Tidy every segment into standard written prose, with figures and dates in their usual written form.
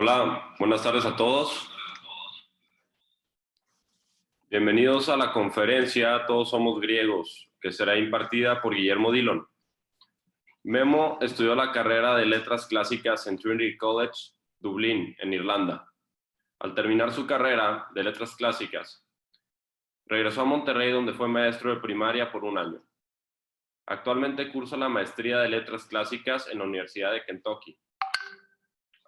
Hola, buenas tardes a todos. Bienvenidos a la conferencia Todos somos griegos, que será impartida por Guillermo Dillon. Memo estudió la carrera de Letras Clásicas en Trinity College, Dublín, en Irlanda. Al terminar su carrera de Letras Clásicas, regresó a Monterrey, donde fue maestro de primaria por un año. Actualmente cursa la maestría de Letras Clásicas en la Universidad de Kentucky.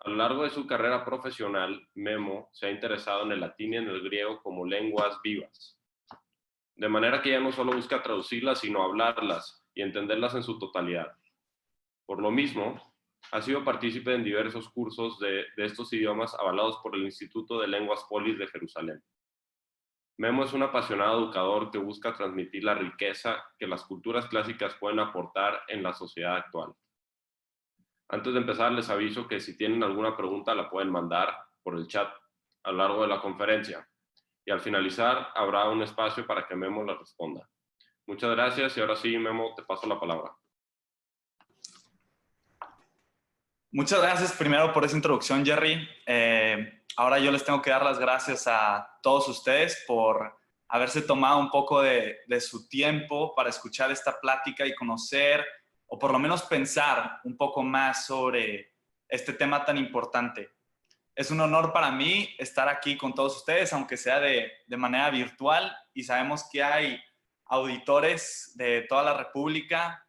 A lo largo de su carrera profesional, Memo se ha interesado en el latín y en el griego como lenguas vivas, de manera que ya no solo busca traducirlas, sino hablarlas y entenderlas en su totalidad. Por lo mismo, ha sido partícipe en diversos cursos de estos idiomas avalados por el Instituto de Lenguas Polis de Jerusalén. Memo es un apasionado educador que busca transmitir la riqueza que las culturas clásicas pueden aportar en la sociedad actual. Antes de empezar, les aviso que si tienen alguna pregunta la pueden mandar por el chat a lo largo de la conferencia. Y al finalizar, habrá un espacio para que Memo la responda. Muchas gracias y ahora sí, Memo, te paso la palabra. Muchas gracias primero por esa introducción, Jerry. Ahora yo les tengo que dar las gracias a todos ustedes por haberse tomado un poco de su tiempo para escuchar esta plática y conocer, o por lo menos pensar un poco más sobre este tema tan importante. Es un honor para mí estar aquí con todos ustedes, aunque sea de manera virtual, y sabemos que hay auditores de toda la República.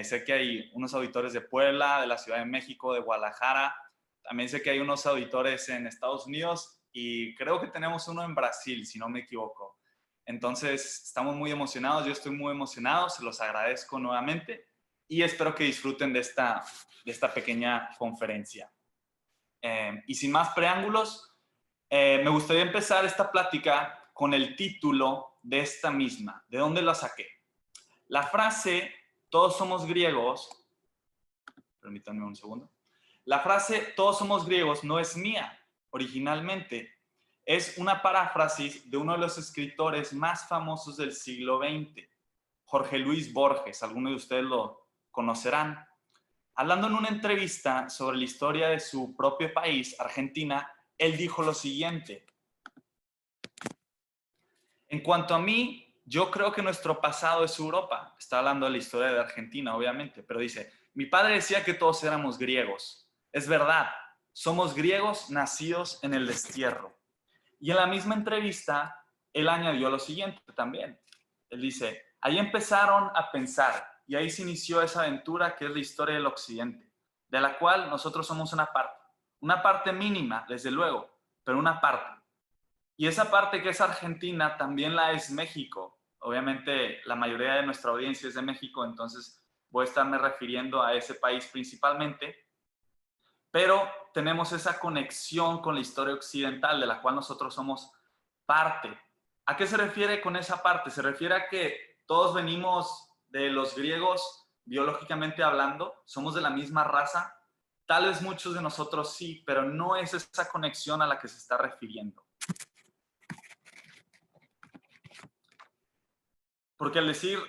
Sé que hay unos auditores de Puebla, de la Ciudad de México, de Guadalajara. También sé que hay unos auditores en Estados Unidos y creo que tenemos uno en Brasil, si no me equivoco. Entonces, estamos muy emocionados. Yo estoy muy emocionado. Se los agradezco nuevamente y espero que disfruten de esta pequeña conferencia. Y sin más preámbulos, me gustaría empezar esta plática con el título de esta misma. ¿De dónde la saqué? La frase "todos somos griegos", permítanme un segundo. La frase "todos somos griegos" no es mía originalmente. Es una paráfrasis de uno de los escritores más famosos del siglo XX, Jorge Luis Borges. Algunos de ustedes lo conocerán. Hablando en una entrevista sobre la historia de su propio país, Argentina, él dijo lo siguiente: en cuanto a mí, yo creo que nuestro pasado es Europa. Está hablando de la historia de Argentina, obviamente, pero dice: mi padre decía que todos éramos griegos. Es verdad, somos griegos nacidos en el destierro. Y en la misma entrevista, él añadió lo siguiente también. Él dice: ahí empezaron a pensar y ahí se inició esa aventura que es la historia del Occidente, de la cual nosotros somos una parte mínima, desde luego, pero una parte. Y esa parte que es Argentina también la es México. Obviamente la mayoría de nuestra audiencia es de México, entonces voy a estarme refiriendo a ese país principalmente. Pero tenemos esa conexión con la historia occidental de la cual nosotros somos parte. ¿A qué se refiere con esa parte? Se refiere a que todos venimos de los griegos biológicamente hablando, somos de la misma raza. Tal vez muchos de nosotros sí, pero no es esa conexión a la que se está refiriendo. Porque al decir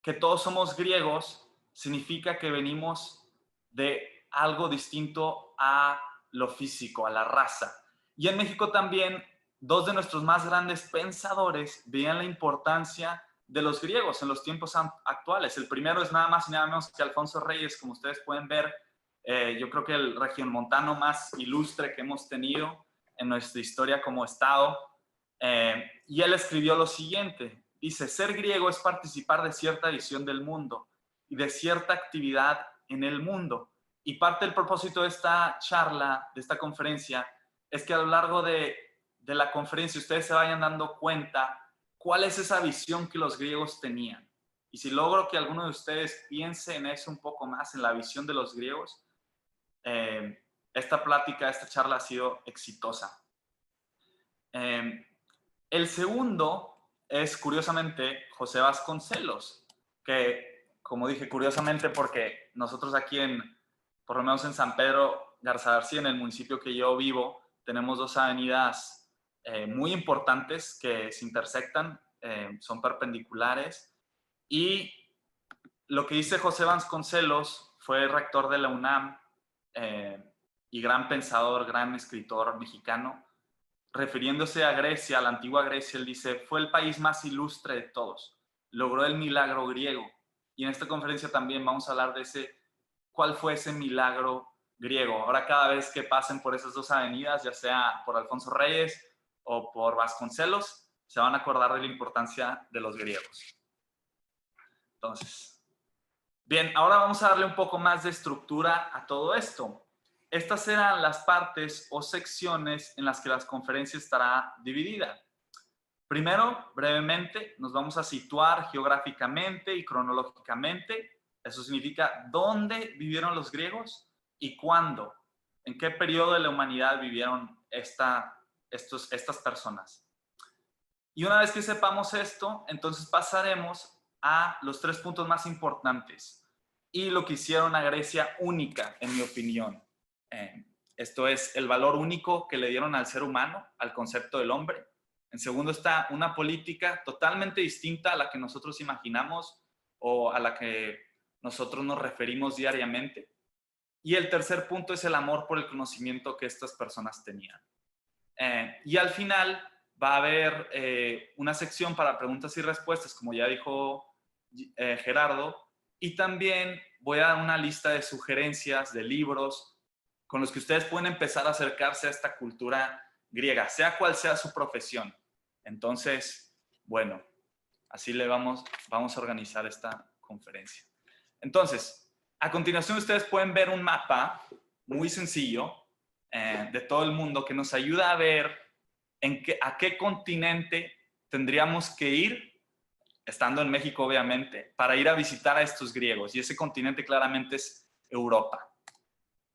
que todos somos griegos, significa que venimos de algo distinto a lo físico, a la raza. Y en México también, dos de nuestros más grandes pensadores veían la importancia de los griegos en los tiempos actuales. El primero es nada más y nada menos que Alfonso Reyes, como ustedes pueden ver. Yo creo que el regiomontano más ilustre que hemos tenido en nuestra historia como Estado. Y él escribió lo siguiente. Dice: ser griego es participar de cierta visión del mundo y de cierta actividad en el mundo. Y parte del propósito de esta charla, de esta conferencia, es que a lo largo de la conferencia ustedes se vayan dando cuenta cuál es esa visión que los griegos tenían. Y si logro que alguno de ustedes piense en eso un poco más, en la visión de los griegos, esta plática, esta charla ha sido exitosa. El segundo es, curiosamente, José Vasconcelos, que, como dije, curiosamente, porque nosotros aquí por lo menos en San Pedro Garza García, en el municipio que yo vivo, tenemos dos avenidas muy importantes que se intersectan, son perpendiculares, y lo que dice José Vasconcelos fue rector de la UNAM y gran pensador, gran escritor mexicano, refiriéndose a Grecia, a la antigua Grecia, él dice, fue el país más ilustre de todos, logró el milagro griego. Y en esta conferencia también vamos a hablar de cuál fue ese milagro griego. Ahora cada vez que pasen por esas dos avenidas, ya sea por Alfonso Reyes o por Vasconcelos, se van a acordar de la importancia de los griegos. Entonces, bien, ahora vamos a darle un poco más de estructura a todo esto. Estas eran las partes o secciones en las que la conferencia estará dividida. Primero, brevemente, nos vamos a situar geográficamente y cronológicamente. Eso significa dónde vivieron los griegos y cuándo, en qué periodo de la humanidad vivieron estas personas. Y una vez que sepamos esto, entonces pasaremos a los 3 puntos más importantes y lo que hicieron a Grecia única, en mi opinión. Esto es el valor único que le dieron al ser humano, al concepto del hombre. En segundo está una política totalmente distinta a la que nosotros imaginamos o a la que nosotros nos referimos diariamente. Y el tercer punto es el amor por el conocimiento que estas personas tenían. Y al final va a haber una sección para preguntas y respuestas, como ya dijo Gerardo, y también voy a dar una lista de sugerencias de libros con los que ustedes pueden empezar a acercarse a esta cultura griega, sea cual sea su profesión. Entonces, bueno, así vamos a organizar esta conferencia. Entonces, a continuación ustedes pueden ver un mapa muy sencillo de todo el mundo que nos ayuda a ver a qué continente tendríamos que ir, estando en México obviamente, para ir a visitar a estos griegos. Y ese continente claramente es Europa.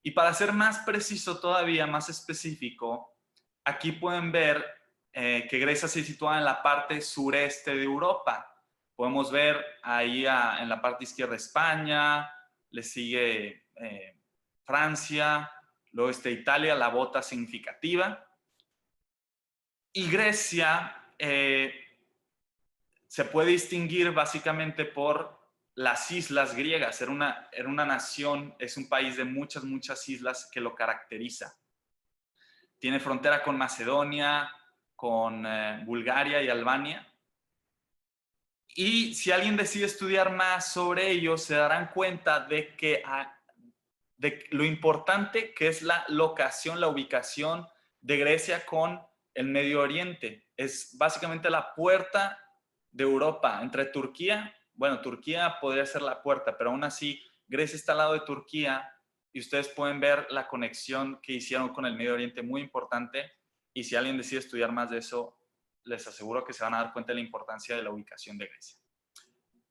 Y para ser más preciso todavía, más específico, aquí pueden ver que Grecia se sitúa en la parte sureste de Europa. Podemos ver ahí en la parte izquierda España, le sigue Francia, luego está Italia, la bota significativa. Y Grecia se puede distinguir básicamente por las islas griegas. Era una nación, es un país de muchas, muchas islas que lo caracteriza. Tiene frontera con Macedonia, con Bulgaria y Albania. Y si alguien decide estudiar más sobre ello, se darán cuenta de lo importante que es la locación, la ubicación de Grecia con el Medio Oriente. Es básicamente la puerta de Europa entre Turquía. Bueno, Turquía podría ser la puerta, pero aún así Grecia está al lado de Turquía y ustedes pueden ver la conexión que hicieron con el Medio Oriente, muy importante. Y si alguien decide estudiar más de eso, les aseguro que se van a dar cuenta de la importancia de la ubicación de Grecia.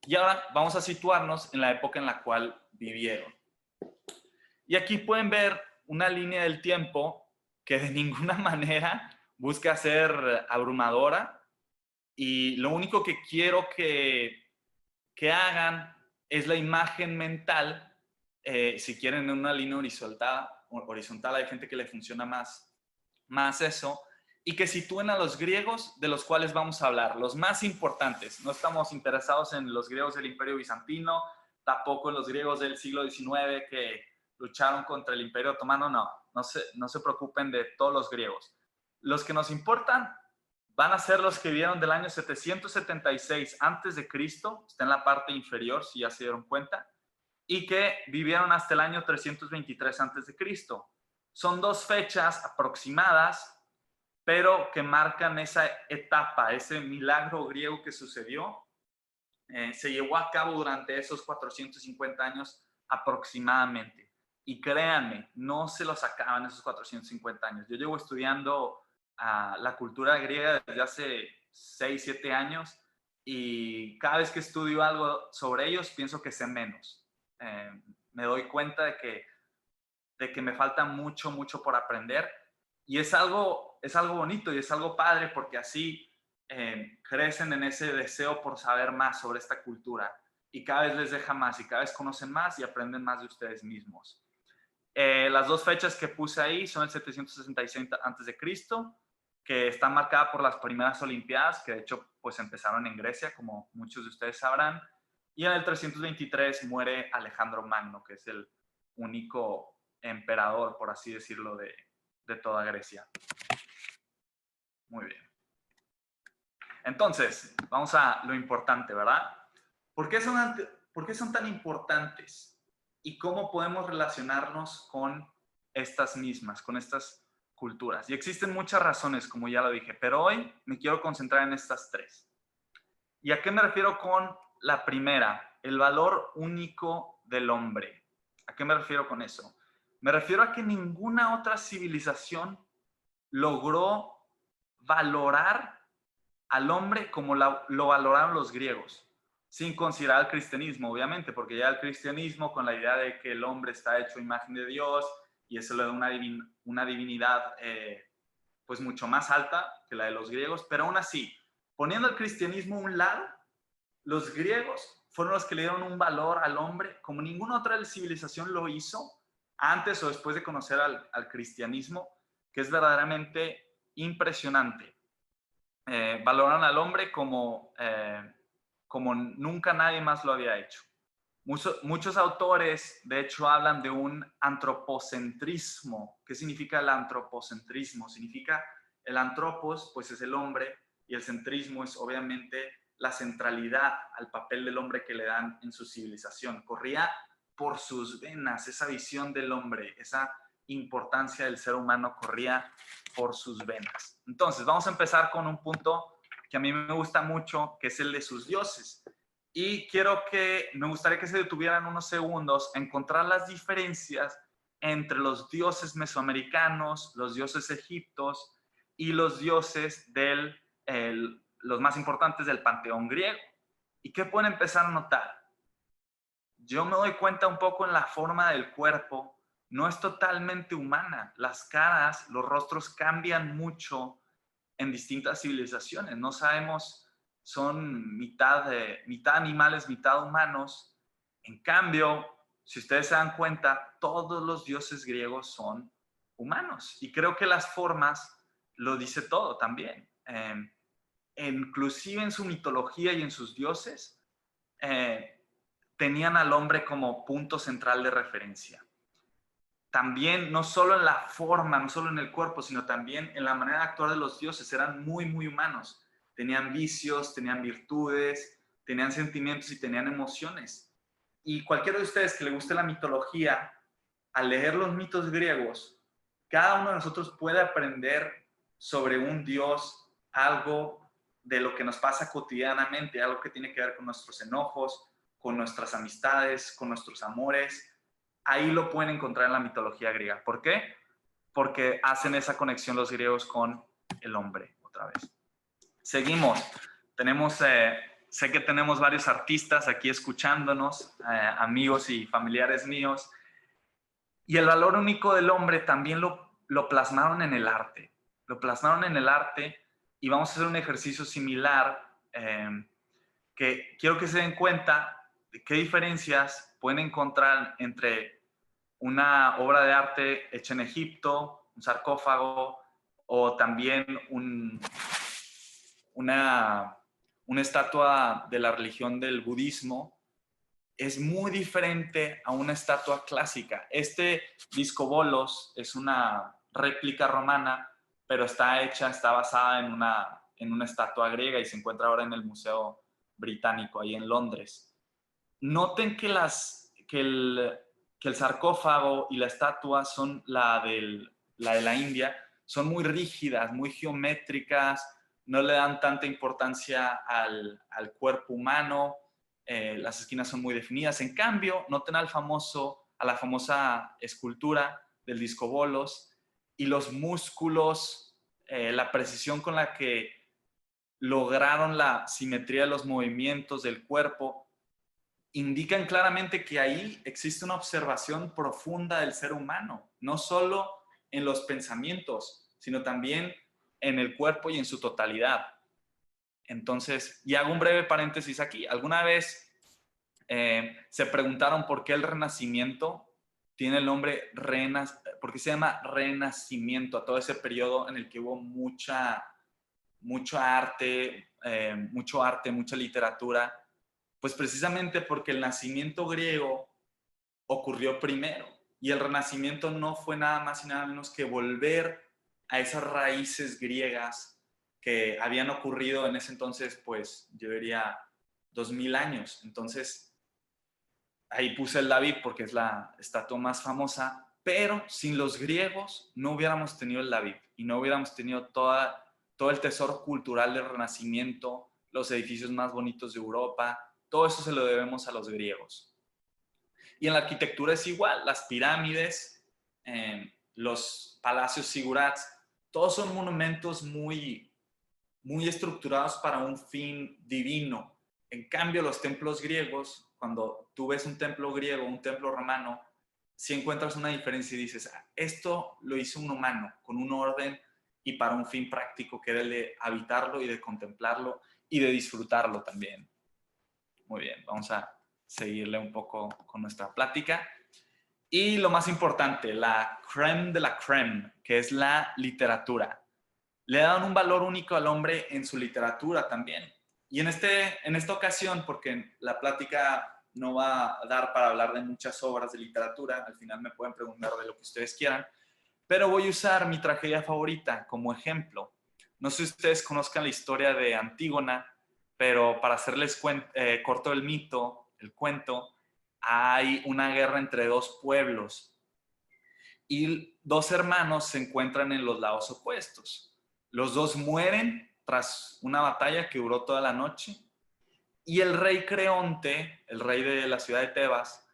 Y ahora vamos a situarnos en la época en la cual vivieron. Y aquí pueden ver una línea del tiempo que de ninguna manera busca ser abrumadora. Y lo único que quiero que hagan es la imagen mental, si quieren en una línea horizontal, hay gente que le funciona más eso, y que sitúen a los griegos de los cuales vamos a hablar, los más importantes. No estamos interesados en los griegos del Imperio Bizantino, tampoco en los griegos del siglo XIX que lucharon contra el Imperio Otomano, no se preocupen de todos los griegos. Los que nos importan van a ser los que vivieron del año 776 a.C., está en la parte inferior, si ya se dieron cuenta, y que vivieron hasta el año 323 a.C. Son 2 fechas aproximadas, pero que marcan esa etapa, ese milagro griego que sucedió. Se llevó a cabo durante esos 450 años aproximadamente. Y créanme, no se los acaban esos 450 años. Yo llevo estudiando la cultura griega desde hace 6, 7 años y cada vez que estudio algo sobre ellos pienso que sé menos. Me doy cuenta de que me falta mucho, mucho por aprender y es algo bonito y es algo padre porque así crecen en ese deseo por saber más sobre esta cultura y cada vez les deja más y cada vez conocen más y aprenden más de ustedes mismos. Las 2 fechas que puse ahí son el 766 a.C., que está marcada por las primeras Olimpiadas, que de hecho pues empezaron en Grecia, como muchos de ustedes sabrán, y en el 323 muere Alejandro Magno, que es el único emperador, por así decirlo, de toda Grecia. Muy bien. Entonces, vamos a lo importante, ¿verdad? ¿Por qué son tan importantes? ¿Y cómo podemos relacionarnos con estas mismas, con estas culturas? Y existen muchas razones, como ya lo dije, pero hoy me quiero concentrar en estas tres. ¿Y a qué me refiero con la primera? El valor único del hombre. ¿A qué me refiero con eso? Me refiero a que ninguna otra civilización logró valorar al hombre como lo valoraron los griegos, sin considerar el cristianismo, obviamente, porque ya el cristianismo, con la idea de que el hombre está hecho a imagen de Dios y eso le da una divinidad pues mucho más alta que la de los griegos, pero aún así, poniendo el cristianismo a un lado, los griegos fueron los que le dieron un valor al hombre como ninguna otra civilización lo hizo antes o después de conocer al cristianismo, que es verdaderamente impresionante. Valoran al hombre como nunca nadie más lo había hecho. Muchos autores, de hecho, hablan de un antropocentrismo. ¿Qué significa el antropocentrismo? Significa el antropos, pues es el hombre, y el centrismo es obviamente la centralidad al papel del hombre que le dan en su civilización. Corría por sus venas esa visión del hombre, esa importancia del ser humano corría por sus venas. Entonces, vamos a empezar con un punto que a mí me gusta mucho, que es el de sus dioses. Y me gustaría que se detuvieran unos segundos a encontrar las diferencias entre los dioses mesoamericanos, los dioses egiptos y los dioses los más importantes del panteón griego. ¿Y qué pueden empezar a notar? Yo me doy cuenta un poco en la forma del cuerpo, no es totalmente humana. Las caras, los rostros cambian mucho en distintas civilizaciones. No sabemos, son mitad animales, mitad humanos. En cambio, si ustedes se dan cuenta, todos los dioses griegos son humanos. Y creo que las formas lo dice todo también. Inclusive en su mitología y en sus dioses, tenían al hombre como punto central de referencia. También, no solo en la forma, no solo en el cuerpo, sino también en la manera de actuar de los dioses, eran muy, muy humanos. Tenían vicios, tenían virtudes, tenían sentimientos y tenían emociones. Y cualquiera de ustedes que le guste la mitología, al leer los mitos griegos, cada uno de nosotros puede aprender sobre un dios, algo de lo que nos pasa cotidianamente, algo que tiene que ver con nuestros enojos, con nuestras amistades, con nuestros amores. Ahí lo pueden encontrar en la mitología griega. ¿Por qué? Porque hacen esa conexión los griegos con el hombre, otra vez. Seguimos. Sé que tenemos varios artistas aquí escuchándonos, amigos y familiares míos. Y el valor único del hombre también lo plasmaron en el arte. Lo plasmaron en el arte y vamos a hacer un ejercicio similar que quiero que se den cuenta de qué diferencias pueden encontrar entre una obra de arte hecha en Egipto, un sarcófago, o también una estatua de la religión del budismo. Es muy diferente a una estatua clásica. Este discobolos es una réplica romana, pero está basada en una estatua griega y se encuentra ahora en el Museo Británico, ahí en Londres. Noten que el sarcófago y la estatua son la de la India, son muy rígidas, muy geométricas, no le dan tanta importancia al cuerpo humano, las esquinas son muy definidas. En cambio, noten a la famosa escultura del discobolos y los músculos, la precisión con la que lograron la simetría de los movimientos del cuerpo, indican claramente que ahí existe una observación profunda del ser humano, no solo en los pensamientos, sino también en el cuerpo y en su totalidad. Entonces, y hago un breve paréntesis aquí. ¿Alguna vez se preguntaron por qué el Renacimiento tiene el nombre por qué se llama Renacimiento a todo ese periodo en el que hubo mucho arte, mucha literatura? Pues precisamente porque el nacimiento griego ocurrió primero. Y el Renacimiento no fue nada más y nada menos que volver a esas raíces griegas que habían ocurrido en ese entonces, pues yo diría 2000 años. Entonces, ahí puse el David porque es la estatua más famosa, pero sin los griegos no hubiéramos tenido el David y no hubiéramos tenido todo el tesoro cultural del Renacimiento, los edificios más bonitos de Europa, todo eso se lo debemos a los griegos. Y en la arquitectura es igual, las pirámides, los palacios zigurats, todos son monumentos muy, muy estructurados para un fin divino. En cambio, los templos griegos, cuando tú ves un templo griego, un templo romano, sí encuentras una diferencia y dices, esto lo hizo un humano, con un orden y para un fin práctico, que era el de habitarlo y de contemplarlo y de disfrutarlo también. Muy bien, vamos a seguirle un poco con nuestra plática. Y lo más importante, la crème de la crème, que es la literatura. Le dan un valor único al hombre en su literatura también. Y en esta ocasión, porque la plática no va a dar para hablar de muchas obras de literatura, al final me pueden preguntar de lo que ustedes quieran, pero voy a usar mi tragedia favorita como ejemplo. No sé si ustedes conozcan la historia de Antígona, pero para hacerles corto el mito, el cuento, hay una guerra entre dos pueblos y dos hermanos se encuentran en los lados opuestos. Los dos mueren tras una batalla que duró toda la noche y el rey Creonte, el rey de la ciudad de Tebas,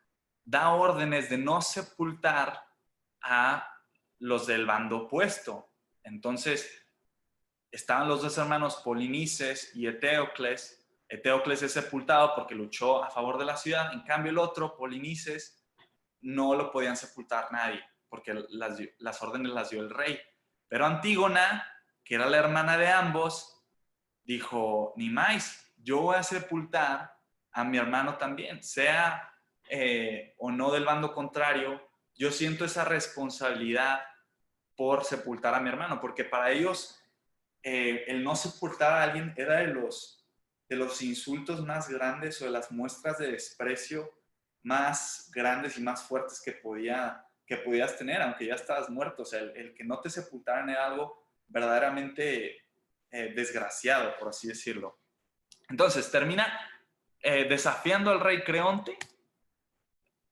da órdenes de no sepultar a los del bando opuesto. Entonces, estaban los dos hermanos Polinices y Eteocles. Eteocles es sepultado porque luchó a favor de la ciudad. En cambio, el otro, Polinices, no lo podían sepultar nadie porque las órdenes las dio el rey. Pero Antígona, que era la hermana de ambos, dijo, ni más, yo voy a sepultar a mi hermano también, sea o no del bando contrario, yo siento esa responsabilidad por sepultar a mi hermano, porque para ellos el no sepultar a alguien era de los insultos más grandes o de las muestras de desprecio más grandes y más fuertes que podías tener, aunque ya estabas muerto. O sea, el que no te sepultaran era algo verdaderamente desgraciado, por así decirlo. Entonces, termina desafiando al rey Creonte,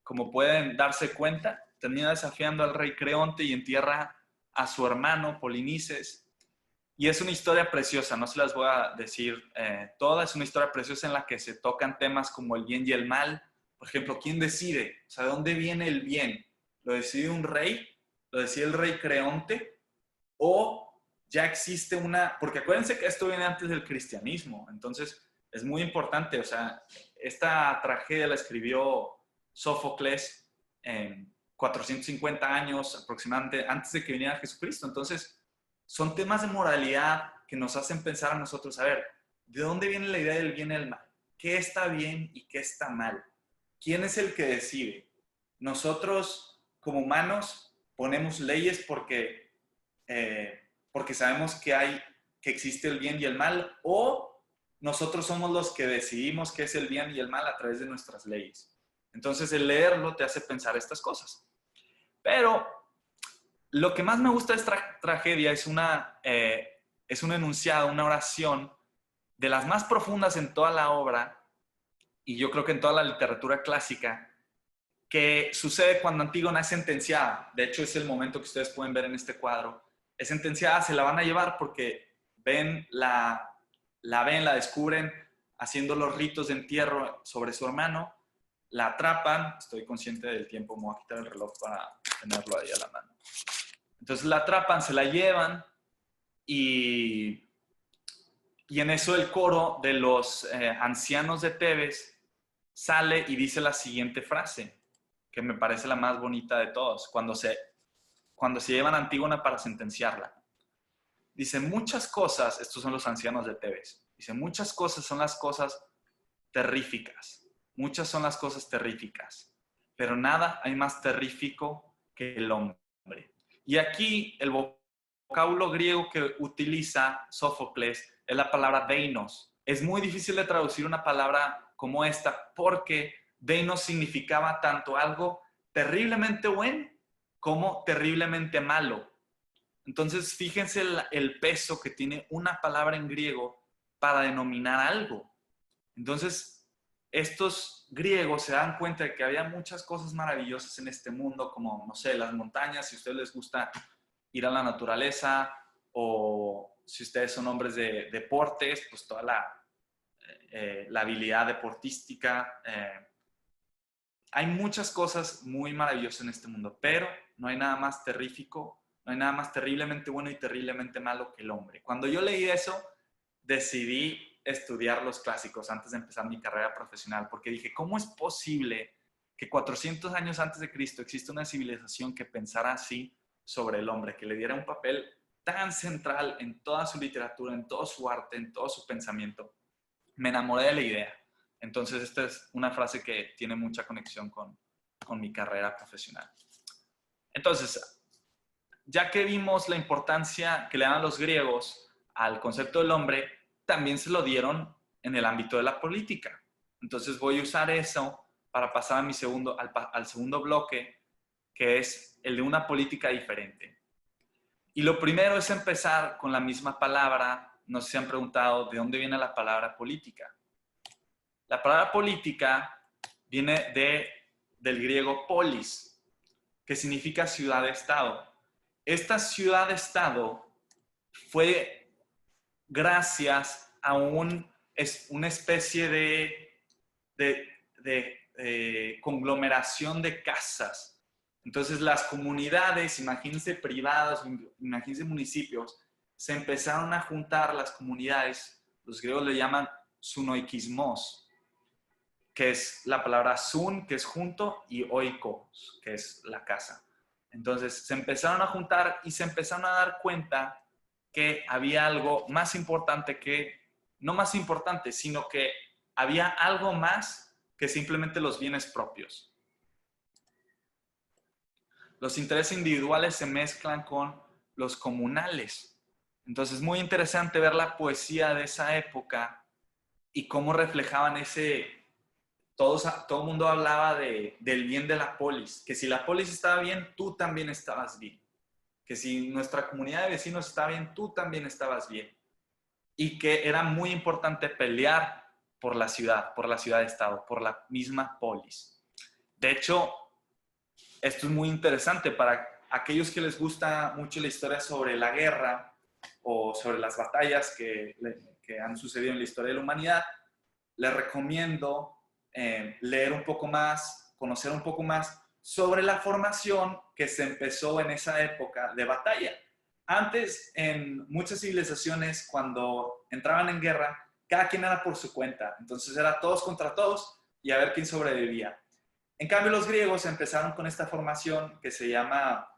como pueden darse cuenta, termina desafiando al rey Creonte y entierra a su hermano Polinices. Y es una historia preciosa, no se las voy a decir toda, es una historia preciosa en la que se tocan temas como el bien y el mal. Por ejemplo, ¿quién decide? O sea, ¿de dónde viene el bien? ¿Lo decide un rey? ¿Lo decide el rey Creonte? ¿O ya existe una...? Porque acuérdense que esto viene antes del cristianismo, entonces es muy importante. O sea, esta tragedia la escribió Sófocles en 450 años aproximadamente antes de que viniera Jesucristo. Entonces, son temas de moralidad que nos hacen pensar a nosotros, a ver, ¿de dónde viene la idea del bien y el mal? ¿Qué está bien y qué está mal? ¿Quién es el que decide? Nosotros, como humanos, ponemos leyes porque sabemos que existe el bien y el mal, o nosotros somos los que decidimos qué es el bien y el mal a través de nuestras leyes. Entonces, el leerlo te hace pensar estas cosas. Pero lo que más me gusta de esta tragedia es un enunciado, una oración de las más profundas en toda la obra, y yo creo que en toda la literatura clásica, que sucede cuando Antígona es sentenciada. De hecho, es el momento que ustedes pueden ver en este cuadro. Es sentenciada, se la van a llevar porque la descubren haciendo los ritos de entierro sobre su hermano, la atrapan, estoy consciente del tiempo, me voy a quitar el reloj para tenerlo ahí a la mano. Entonces la atrapan, se la llevan y en eso el coro de los ancianos de Tebes sale y dice la siguiente frase, que me parece la más bonita de todos, cuando se llevan a Antígona para sentenciarla. Dice, muchas cosas, estos son los ancianos de Tebes, dice, muchas cosas son las cosas terríficas, muchas son las cosas terríficas, pero nada hay más terrífico que el hombre. Y aquí el vocablo griego que utiliza Sófocles es la palabra deinos. Es muy difícil de traducir una palabra como esta porque deinos significaba tanto algo terriblemente bueno como terriblemente malo. Entonces, fíjense el peso que tiene una palabra en griego para denominar algo. Entonces, estos griegos se dan cuenta de que había muchas cosas maravillosas en este mundo, como, no sé, las montañas, si a ustedes les gusta ir a la naturaleza, o si ustedes son hombres de deportes, pues toda la habilidad deportística. Hay muchas cosas muy maravillosas en este mundo, pero no hay nada más terrífico, no hay nada más terriblemente bueno y terriblemente malo que el hombre. Cuando yo leí eso, decidí estudiar los clásicos antes de empezar mi carrera profesional, porque dije, ¿cómo es posible que 400 años antes de Cristo exista una civilización que pensara así sobre el hombre, que le diera un papel tan central en toda su literatura, en todo su arte, en todo su pensamiento? Me enamoré de la idea. Entonces, esta es una frase que tiene mucha conexión con mi carrera profesional. Entonces, ya que vimos la importancia que le dan los griegos al concepto del hombre, también se lo dieron en el ámbito de la política. Entonces, voy a usar eso para pasar a al segundo bloque, que es el de una política diferente. Y lo primero es empezar con la misma palabra. No sé si han preguntado de dónde viene la palabra política. La palabra política viene del griego polis, que significa ciudad-estado. Esta ciudad-estado fue gracias a una especie de conglomeración de casas. Entonces las comunidades, imagínense privadas, imagínense municipios, se empezaron a juntar las comunidades, los griegos le llaman sunoikismos, que es la palabra sun, que es junto, y oikos, que es la casa. Entonces se empezaron a juntar y se empezaron a dar cuenta que había algo más importante no más importante, sino que había algo más que simplemente los bienes propios. Los intereses individuales se mezclan con los comunales. Entonces es muy interesante ver la poesía de esa época y cómo reflejaban todo el mundo hablaba del bien de la polis, que si la polis estaba bien, tú también estabas bien. Que si nuestra comunidad de vecinos estaba bien, tú también estabas bien. Y que era muy importante pelear por la ciudad-estado, por la misma polis. De hecho, esto es muy interesante para aquellos que les gusta mucho la historia sobre la guerra o sobre las batallas que han sucedido en la historia de la humanidad. Les recomiendo leer un poco más, conocer un poco más sobre la formación que se empezó en esa época de batalla. Antes, en muchas civilizaciones, cuando entraban en guerra, cada quien era por su cuenta. Entonces era todos contra todos y a ver quién sobrevivía. En cambio, los griegos empezaron con esta formación que se llama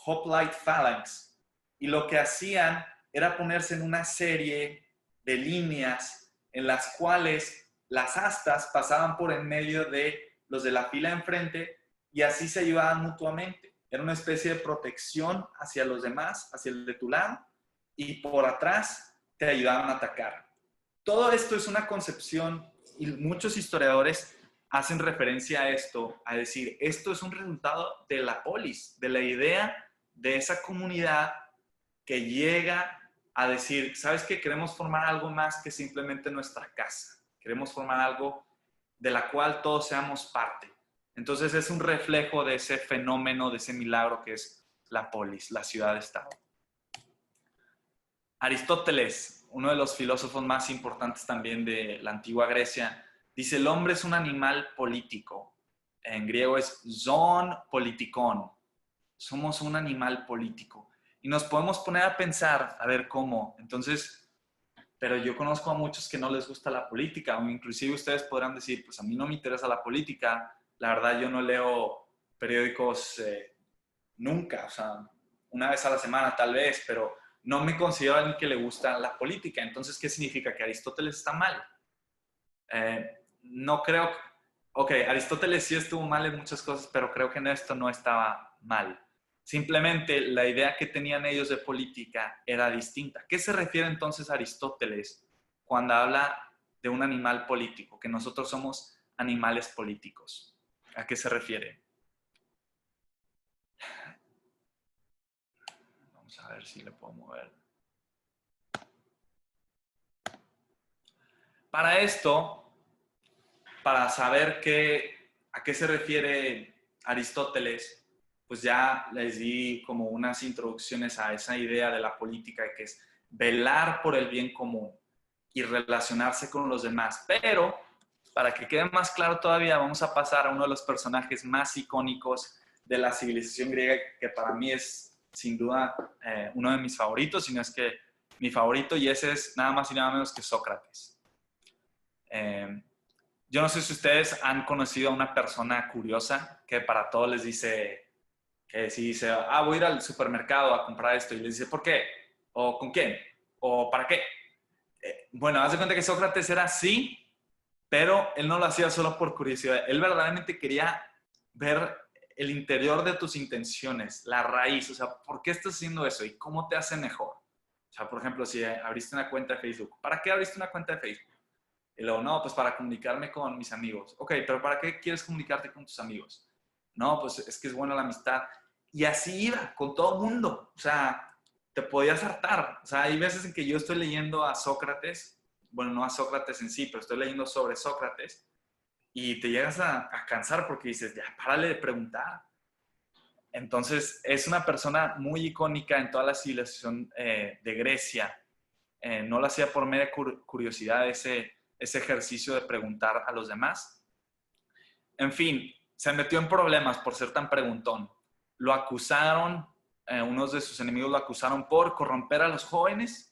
Hoplite Phalanx. Y lo que hacían era ponerse en una serie de líneas en las cuales las astas pasaban por en medio de los de la fila enfrente y así se ayudaban mutuamente. Era una especie de protección hacia los demás, hacia el de tu lado, y por atrás te ayudaban a atacar. Todo esto es una concepción y muchos historiadores hacen referencia a esto, a decir, esto es un resultado de la polis, de la idea de esa comunidad que llega a decir, ¿sabes qué? Queremos formar algo más que simplemente nuestra casa. Queremos formar algo de la cual todos seamos parte. Entonces es un reflejo de ese fenómeno, de ese milagro que es la polis, la ciudad-estado. Aristóteles, uno de los filósofos más importantes también de la antigua Grecia, dice, el hombre es un animal político. En griego es zoon politikon. Somos un animal político. Y nos podemos poner a pensar, a ver cómo. Entonces, pero yo conozco a muchos que no les gusta la política, o inclusive ustedes podrán decir, pues a mí no me interesa la política, la verdad yo no leo periódicos nunca, o sea, una vez a la semana tal vez, pero no me considero alguien que le gusta la política. Entonces, ¿qué significa? ¿Que Aristóteles está mal? No creo, ok, Aristóteles sí estuvo mal en muchas cosas, pero creo que en esto no estaba mal. Simplemente la idea que tenían ellos de política era distinta. ¿Qué se refiere entonces a Aristóteles cuando habla de un animal político? Que nosotros somos animales políticos. ¿A qué se refiere? a ver si le puedo mover. Para esto, para saber a qué se refiere Aristóteles, pues ya les di como unas introducciones a esa idea de la política, que es velar por el bien común y relacionarse con los demás. Pero, para que quede más claro todavía, vamos a pasar a uno de los personajes más icónicos de la civilización griega, que para mí es sin duda uno de mis favoritos, si no es que mi favorito, y ese es nada más y nada menos que Sócrates. Yo no sé si ustedes han conocido a una persona curiosa que para todos les dice, que si dice, voy a ir al supermercado a comprar esto, y les dice, ¿por qué? ¿O con quién? ¿O para qué? Bueno, haz de cuenta que Sócrates era así, pero él no lo hacía solo por curiosidad. Él verdaderamente quería ver el interior de tus intenciones, la raíz, o sea, ¿por qué estás haciendo eso y cómo te hace mejor? O sea, por ejemplo, si abriste una cuenta de Facebook, ¿para qué abriste una cuenta de Facebook? Y luego, no, pues para comunicarme con mis amigos. Ok, pero ¿para qué quieres comunicarte con tus amigos? No, pues es que es buena la amistad. Y así iba, con todo el mundo. O sea, te podías hartar. O sea, hay veces en que yo estoy leyendo a Sócrates, bueno, no a Sócrates en sí, pero estoy leyendo sobre Sócrates, y te llegas a cansar porque dices, ya, párale de preguntar. Entonces, es una persona muy icónica en toda la civilización de Grecia. No lo hacía por mera curiosidad ese ejercicio de preguntar a los demás. En fin, se metió en problemas por ser tan preguntón. Lo acusaron, unos de sus enemigos lo acusaron por corromper a los jóvenes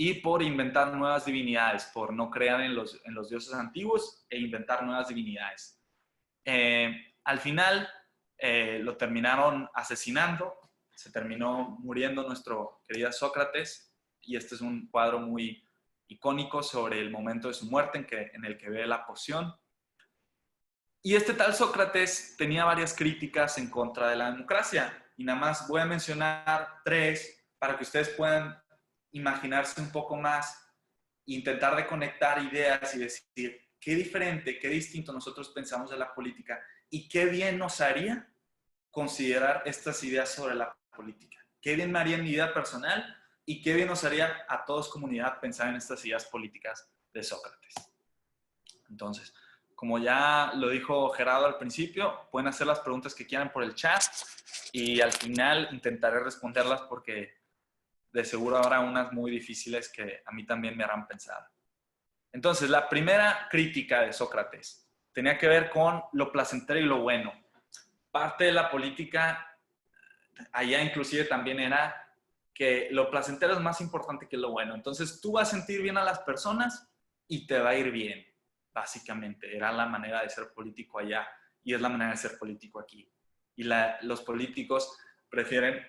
y por inventar nuevas divinidades, por no creer en los dioses antiguos e inventar nuevas divinidades. Al final lo terminaron asesinando, se terminó muriendo nuestro querido Sócrates, y este es un cuadro muy icónico sobre el momento de su muerte en el que ve la poción. Y este tal Sócrates tenía varias críticas en contra de la democracia, y nada más voy a mencionar 3 para que ustedes puedan imaginarse un poco más, intentar de conectar ideas y decir qué diferente, qué distinto nosotros pensamos de la política y qué bien nos haría considerar estas ideas sobre la política. Qué bien me haría en mi vida personal y qué bien nos haría a todos comunidad pensar en estas ideas políticas de Sócrates. Entonces, como ya lo dijo Gerardo al principio, pueden hacer las preguntas que quieran por el chat y al final intentaré responderlas porque de seguro habrá unas muy difíciles que a mí también me harán pensar. Entonces, la primera crítica de Sócrates tenía que ver con lo placentero y lo bueno. Parte de la política allá inclusive también era que lo placentero es más importante que lo bueno. Entonces, tú vas a sentir bien a las personas y te va a ir bien, básicamente. Era la manera de ser político allá y es la manera de ser político aquí. Y los políticos prefieren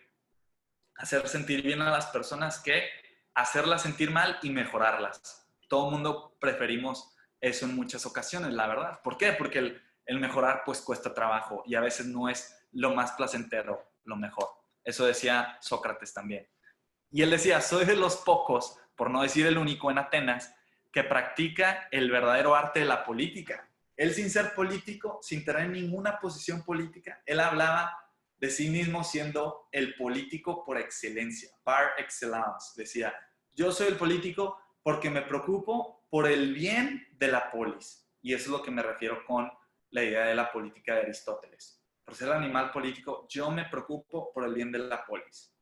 hacer sentir bien a las personas que hacerlas sentir mal y mejorarlas. Todo el mundo preferimos eso en muchas ocasiones, la verdad. ¿Por qué? Porque el mejorar pues cuesta trabajo y a veces no es lo más placentero, lo mejor. Eso decía Sócrates también. Y él decía, soy de los pocos, por no decir el único en Atenas, que practica el verdadero arte de la política. Él, sin ser político, sin tener ninguna posición política, él hablaba de sí mismo siendo el político por excelencia, par excellence. Decía, yo soy el político porque me preocupo por el bien de la polis. Y eso es lo que me refiero con la idea de la política de Aristóteles. Por ser el animal político, yo me preocupo por el bien de la polis.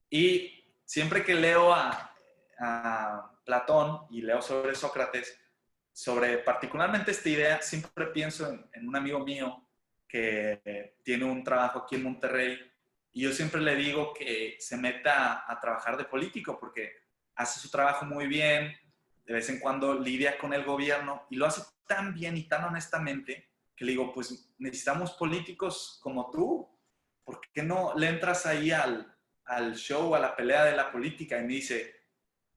Y siempre que leo a Platón y leo sobre Sócrates, sobre particularmente esta idea, siempre pienso en un amigo mío que tiene un trabajo aquí en Monterrey, y yo siempre le digo que se meta a trabajar de político porque hace su trabajo muy bien, de vez en cuando lidia con el gobierno y lo hace tan bien y tan honestamente que le digo, pues necesitamos políticos como tú, ¿por qué no le entras ahí al show, a la pelea de la política? Y me dice,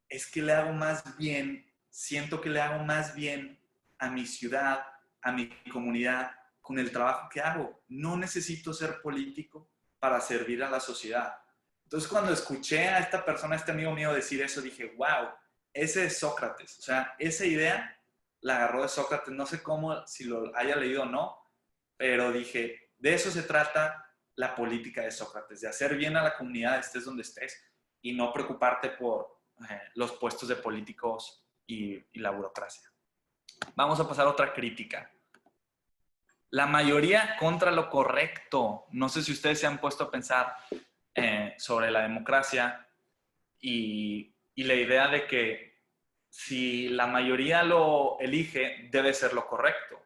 es que le hago más bien, siento que le hago más bien a mi ciudad, a mi comunidad, con el trabajo que hago. No necesito ser político para servir a la sociedad. Entonces, cuando escuché a esta persona, a este amigo mío decir eso, dije, wow, ese es Sócrates. O sea, esa idea la agarró de Sócrates. No sé cómo, si lo haya leído o no, pero dije, de eso se trata la política de Sócrates, de hacer bien a la comunidad, estés donde estés. y no preocuparte por los puestos de políticos y la burocracia. Vamos a pasar a otra crítica. La mayoría contra lo correcto. No sé si ustedes se han puesto a pensar sobre la democracia y la idea de que si la mayoría lo elige, debe ser lo correcto.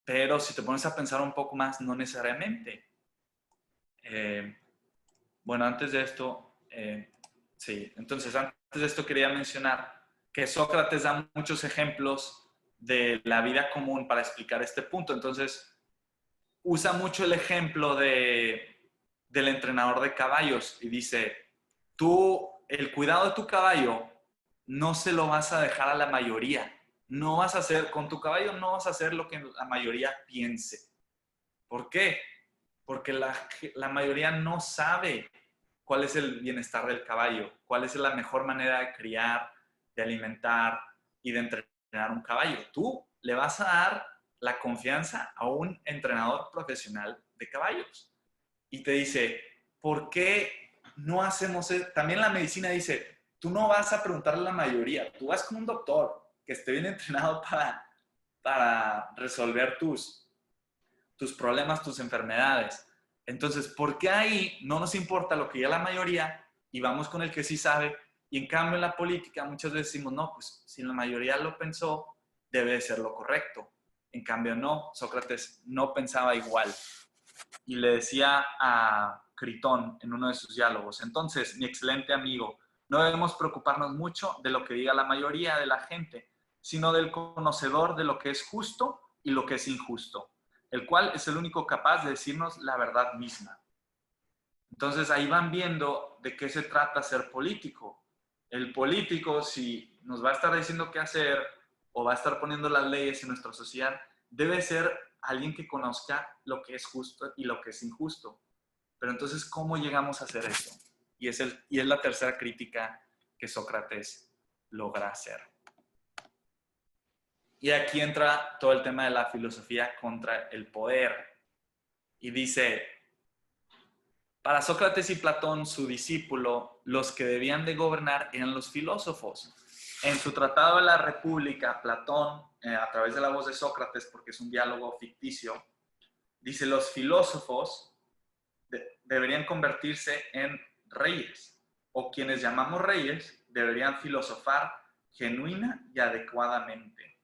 Pero si te pones a pensar un poco más, no necesariamente. Bueno, antes de esto, sí, entonces antes de esto quería mencionar que Sócrates da muchos ejemplos de la vida común para explicar este punto. Entonces, usa mucho el ejemplo del entrenador de caballos y dice, tú, el cuidado de tu caballo no se lo vas a dejar a la mayoría. No vas a hacer, con tu caballo no vas a hacer lo que la mayoría piense. ¿Por qué? Porque la mayoría no sabe cuál es el bienestar del caballo, cuál es la mejor manera de criar, de alimentar y de entrenar un caballo. Tú le vas a dar la confianza a un entrenador profesional de caballos. Y te dice, ¿por qué no hacemos eso? También la medicina dice, tú no vas a preguntarle a la mayoría, tú vas con un doctor que esté bien entrenado para resolver tus problemas, tus enfermedades. Entonces, ¿por qué ahí no nos importa lo que ya la mayoría y vamos con el que sí sabe? Y en cambio en la política muchas veces decimos, no, pues si la mayoría lo pensó, debe de ser lo correcto. En cambio no, Sócrates no pensaba igual. Y le decía a Critón en uno de sus diálogos, entonces, mi excelente amigo, no debemos preocuparnos mucho de lo que diga la mayoría de la gente, sino del conocedor de lo que es justo y lo que es injusto, el cual es el único capaz de decirnos la verdad misma. Entonces ahí van viendo de qué se trata ser político. El político, si nos va a estar diciendo qué hacer o va a estar poniendo las leyes en nuestra sociedad, debe ser alguien que conozca lo que es justo y lo que es injusto. Pero entonces, ¿cómo llegamos a hacer eso? Y es la tercera crítica que Sócrates logra hacer. Y aquí entra todo el tema de la filosofía contra el poder. Y dice, para Sócrates y Platón, su discípulo, los que debían de gobernar eran los filósofos. En su Tratado de la República, Platón, a través de la voz de Sócrates, porque es un diálogo ficticio, dice, los filósofos deberían convertirse en reyes, o quienes llamamos reyes deberían filosofar genuina y adecuadamente.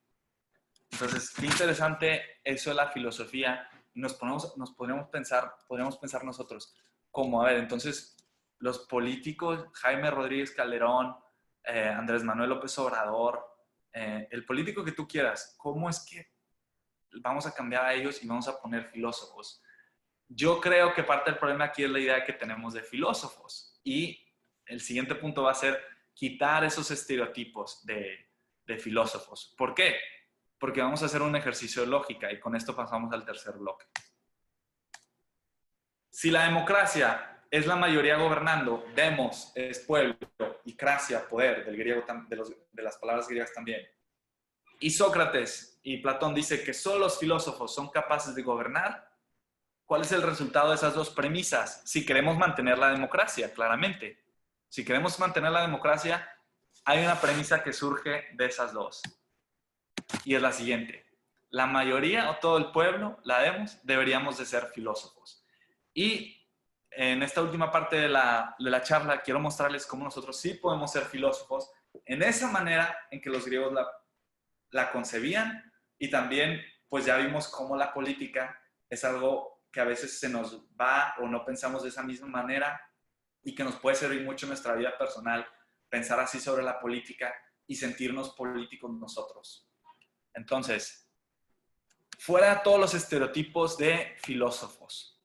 Entonces, qué interesante eso de la filosofía. Podríamos pensar nosotros, como, a ver, entonces, los políticos, Jaime Rodríguez Calderón, Andrés Manuel López Obrador, el político que tú quieras, ¿cómo es que vamos a cambiar a ellos y vamos a poner filósofos? Yo creo que parte del problema aquí es la idea que tenemos de filósofos. Y el siguiente punto va a ser quitar esos estereotipos de filósofos. ¿Por qué? Porque vamos a hacer un ejercicio de lógica y con esto pasamos al tercer bloque. Si la democracia es la mayoría gobernando, demos es pueblo y cracia, poder, del griego, de las palabras griegas también. Y Sócrates y Platón dice que solo los filósofos son capaces de gobernar. ¿Cuál es el resultado de esas dos premisas? Si queremos mantener la democracia, claramente. Si queremos mantener la democracia, hay una premisa que surge de esas dos. Y es la siguiente. La mayoría o todo el pueblo, la demos, deberíamos de ser filósofos. Y en esta última parte de la charla quiero mostrarles cómo nosotros sí podemos ser filósofos en esa manera en que los griegos la concebían, y también pues ya vimos cómo la política es algo que a veces se nos va o no pensamos de esa misma manera y que nos puede servir mucho en nuestra vida personal, pensar así sobre la política y sentirnos políticos nosotros. Entonces, fuera todos los estereotipos de filósofos.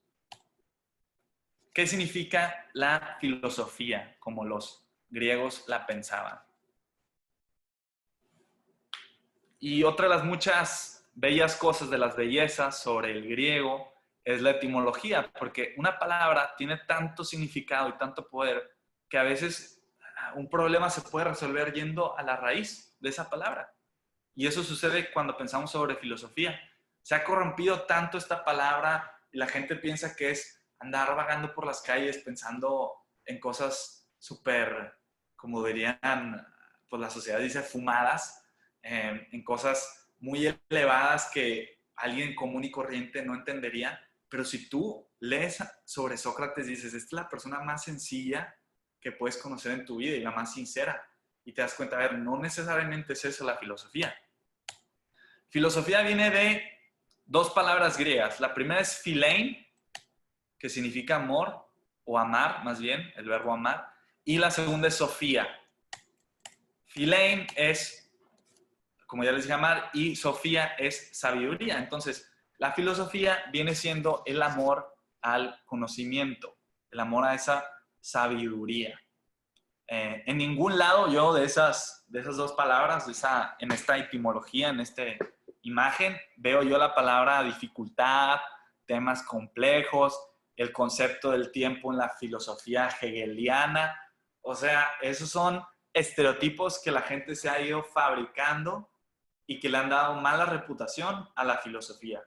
¿Qué significa la filosofía como los griegos la pensaban? Y otra de las muchas bellas cosas de las bellezas sobre el griego es la etimología, porque una palabra tiene tanto significado y tanto poder que a veces un problema se puede resolver yendo a la raíz de esa palabra. Y eso sucede cuando pensamos sobre filosofía. Se ha corrompido tanto esta palabra y la gente piensa que es andar vagando por las calles pensando en cosas súper, como dirían, pues la sociedad dice, fumadas, en cosas muy elevadas que alguien común y corriente no entendería. Pero si tú lees sobre Sócrates, dices, esta es la persona más sencilla que puedes conocer en tu vida y la más sincera. Y te das cuenta, a ver, no necesariamente es eso la filosofía. Filosofía viene de dos palabras griegas. La primera es philein, que significa amor, o amar, más bien, el verbo amar. Y la segunda es sofía. Philein es, como ya les dije, amar, y sofía es sabiduría. Entonces, la filosofía viene siendo el amor al conocimiento, el amor a esa sabiduría. En ningún lado yo de esas dos palabras, en esta etimología, en esta imagen, veo yo la palabra dificultad, temas complejos, el concepto del tiempo en la filosofía hegeliana. O sea, esos son estereotipos que la gente se ha ido fabricando y que le han dado mala reputación a la filosofía.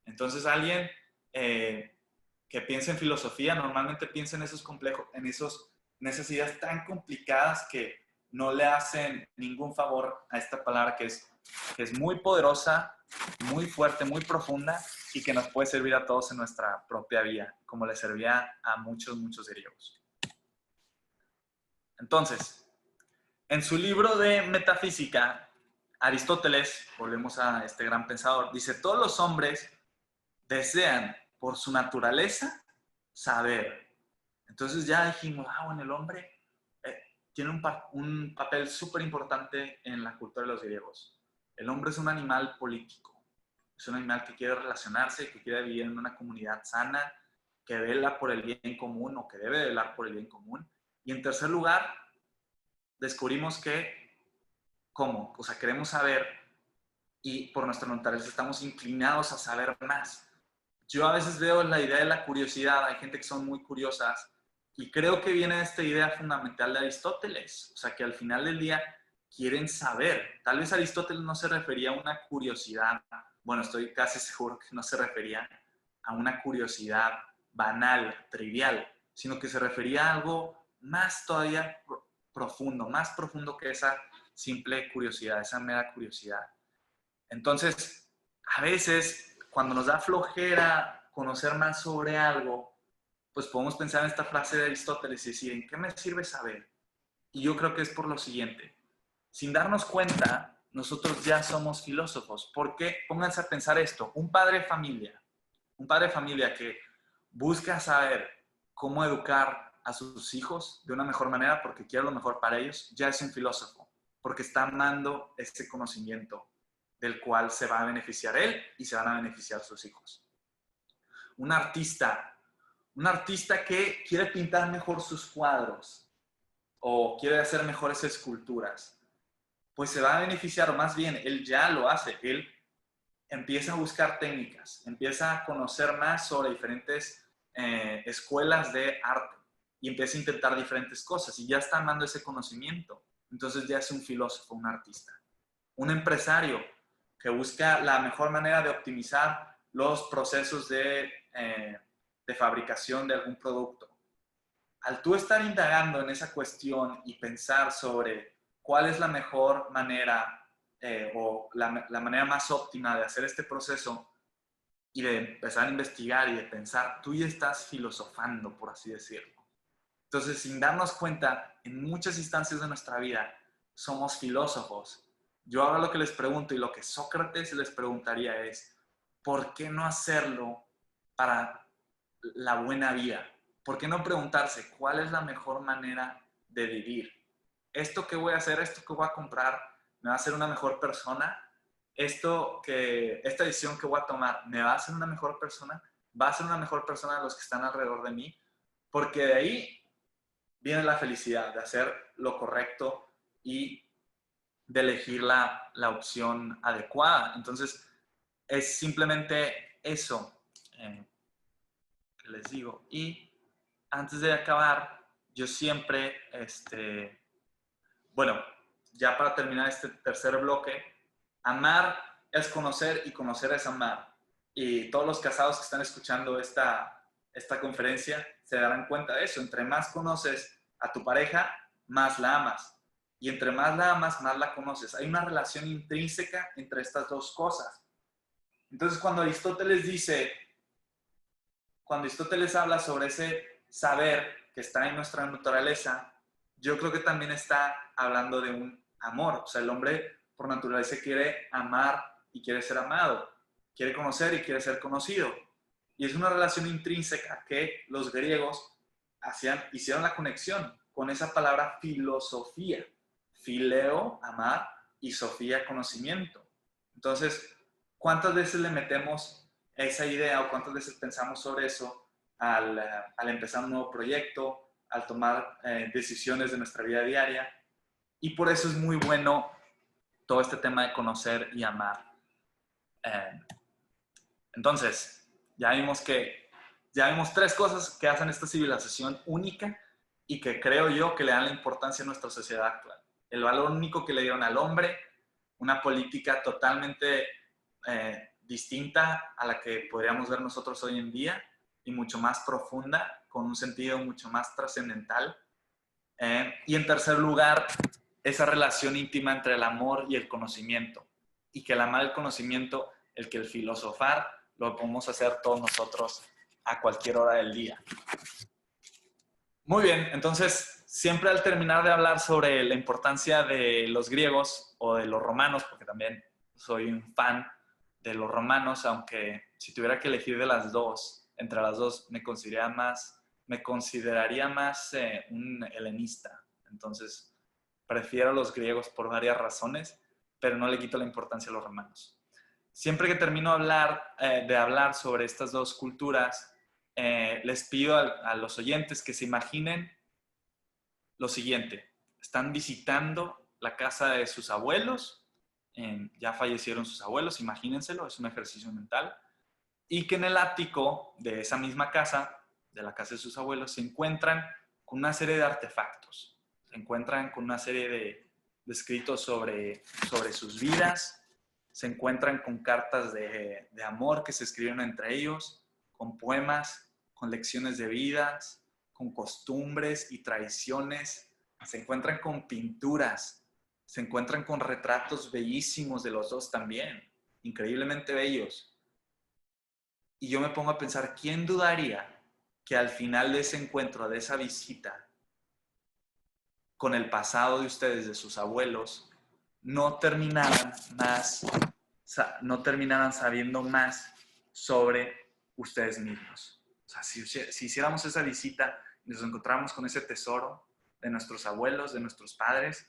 Entonces, alguien que piensa en filosofía normalmente piensa en esos complejos, en esas ideas tan complicadas que no le hacen ningún favor a esta palabra que es muy poderosa, muy fuerte, muy profunda y que nos puede servir a todos en nuestra propia vida, como le servía a muchos, muchos griegos. Entonces, en su libro de Metafísica, Aristóteles, volvemos a este gran pensador, dice, todos los hombres desean por su naturaleza saber. Entonces ya dijimos, bueno, el hombre tiene un papel súper importante en la cultura de los griegos. El hombre es un animal político, es un animal que quiere relacionarse, que quiere vivir en una comunidad sana, que vela por el bien común o que debe velar por el bien común. Y en tercer lugar, descubrimos que, ¿cómo? O sea, queremos saber y por nuestra naturaleza estamos inclinados a saber más. Yo a veces veo la idea de la curiosidad, hay gente que son muy curiosas y creo que viene de esta idea fundamental de Aristóteles, o sea, que al final del día quieren saber. Tal vez Aristóteles no se refería a una curiosidad, bueno, estoy casi seguro que no se refería a una curiosidad banal, trivial, sino que se refería a algo más todavía profundo, más profundo que esa simple curiosidad, esa mera curiosidad. Entonces, a veces, cuando nos da flojera conocer más sobre algo, pues podemos pensar en esta frase de Aristóteles y decir, ¿en qué me sirve saber? Y yo creo que es por lo siguiente. Sin darnos cuenta, nosotros ya somos filósofos. ¿Por qué? Pónganse a pensar esto. Un padre de familia que busca saber cómo educar a sus hijos de una mejor manera porque quiere lo mejor para ellos, ya es un filósofo, porque está amando ese conocimiento del cual se va a beneficiar él y se van a beneficiar sus hijos. Un artista que quiere pintar mejor sus cuadros o quiere hacer mejores esculturas, pues se va a beneficiar, o más bien, él ya lo hace, él empieza a buscar técnicas, empieza a conocer más sobre diferentes escuelas de arte y empieza a intentar diferentes cosas y ya está amando ese conocimiento. Entonces ya es un filósofo, un artista. Un empresario que busca la mejor manera de optimizar los procesos de fabricación de algún producto. Al tú estar indagando en esa cuestión y pensar sobre cuál es la mejor manera o la manera más óptima de hacer este proceso y de empezar a investigar y de pensar, tú ya estás filosofando, por así decirlo. Entonces, sin darnos cuenta, en muchas instancias de nuestra vida somos filósofos. Yo ahora lo que les pregunto y lo que Sócrates les preguntaría es, ¿por qué no hacerlo para la buena vida? ¿Por qué no preguntarse cuál es la mejor manera de vivir? ¿Esto que voy a hacer, esto que voy a comprar, me va a hacer una mejor persona? ¿Esta decisión que voy a tomar, me va a hacer una mejor persona? ¿Va a ser una mejor persona de los que están alrededor de mí? Porque de ahí viene la felicidad, de hacer lo correcto y de elegir la opción adecuada. Entonces, es simplemente eso que les digo. Y antes de acabar, yo siempre, bueno, ya para terminar este tercer bloque, amar es conocer y conocer es amar. Y todos los casados que están escuchando esta conferencia se darán cuenta de eso. Entre más conoces a tu pareja, más la amas. Y entre más la amas, más la conoces. Hay una relación intrínseca entre estas dos cosas. Entonces, cuando Aristóteles habla sobre ese saber que está en nuestra naturaleza, yo creo que también está hablando de un amor. O sea, el hombre por naturaleza quiere amar y quiere ser amado, quiere conocer y quiere ser conocido. Y es una relación intrínseca que los griegos hicieron la conexión con esa palabra filosofía. Fileo, amar, y sofía, conocimiento. Entonces, ¿cuántas veces le metemos esa idea o cuántas veces pensamos sobre eso al empezar un nuevo proyecto, al tomar decisiones de nuestra vida diaria? Y por eso es muy bueno todo este tema de conocer y amar. Entonces, ya vimos 3 cosas que hacen esta civilización única y que creo yo que le dan la importancia a nuestra sociedad actual. El valor único que le dieron al hombre, una política totalmente distinta a la que podríamos ver nosotros hoy en día y mucho más profunda, con un sentido mucho más trascendental. Y en tercer lugar, esa relación íntima entre el amor y el conocimiento. Y que el amar el conocimiento, el que el filosofar, lo podemos hacer todos nosotros a cualquier hora del día. Muy bien, entonces siempre al terminar de hablar sobre la importancia de los griegos o de los romanos, porque también soy un fan de los romanos, aunque si tuviera que elegir entre las dos me consideraría más un helenista. Entonces prefiero a los griegos por varias razones, pero no le quito la importancia a los romanos. Siempre que termino de hablar sobre estas dos culturas, les pido a los oyentes que se imaginen lo siguiente. Están visitando la casa de sus abuelos, ya fallecieron sus abuelos, imagínenselo, es un ejercicio mental, y que en el ático de esa misma casa, de la casa de sus abuelos, se encuentran con una serie de artefactos, se encuentran con una serie de escritos sobre sus vidas, se encuentran con cartas de amor que se escribieron entre ellos, con poemas, con lecciones de vidas, con costumbres y tradiciones, se encuentran con pinturas, se encuentran con retratos bellísimos de los dos también, increíblemente bellos. Y yo me pongo a pensar, ¿quién dudaría que al final de ese encuentro, de esa visita, con el pasado de ustedes, de sus abuelos, no terminaran sabiendo más sobre ustedes mismos? O sea, si hiciéramos esa visita y nos encontramos con ese tesoro de nuestros abuelos, de nuestros padres,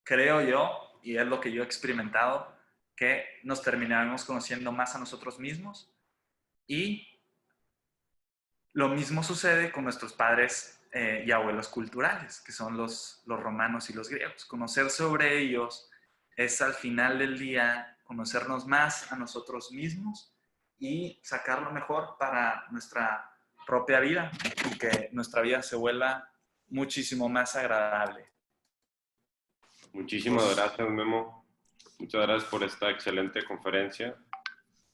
creo yo, y es lo que yo he experimentado, que nos terminaremos conociendo más a nosotros mismos. Y lo mismo sucede con nuestros padres y abuelos culturales, que son los romanos y los griegos. Conocer sobre ellos es al final del día conocernos más a nosotros mismos y sacar lo mejor para nuestra propia vida y que nuestra vida se vuelva muchísimo más agradable. Muchísimas gracias, Memo. Muchas gracias por esta excelente conferencia,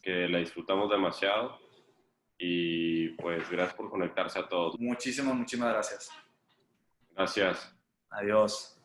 que la disfrutamos demasiado. Y pues gracias por conectarse a todos. Muchísimas gracias. Gracias. Adiós.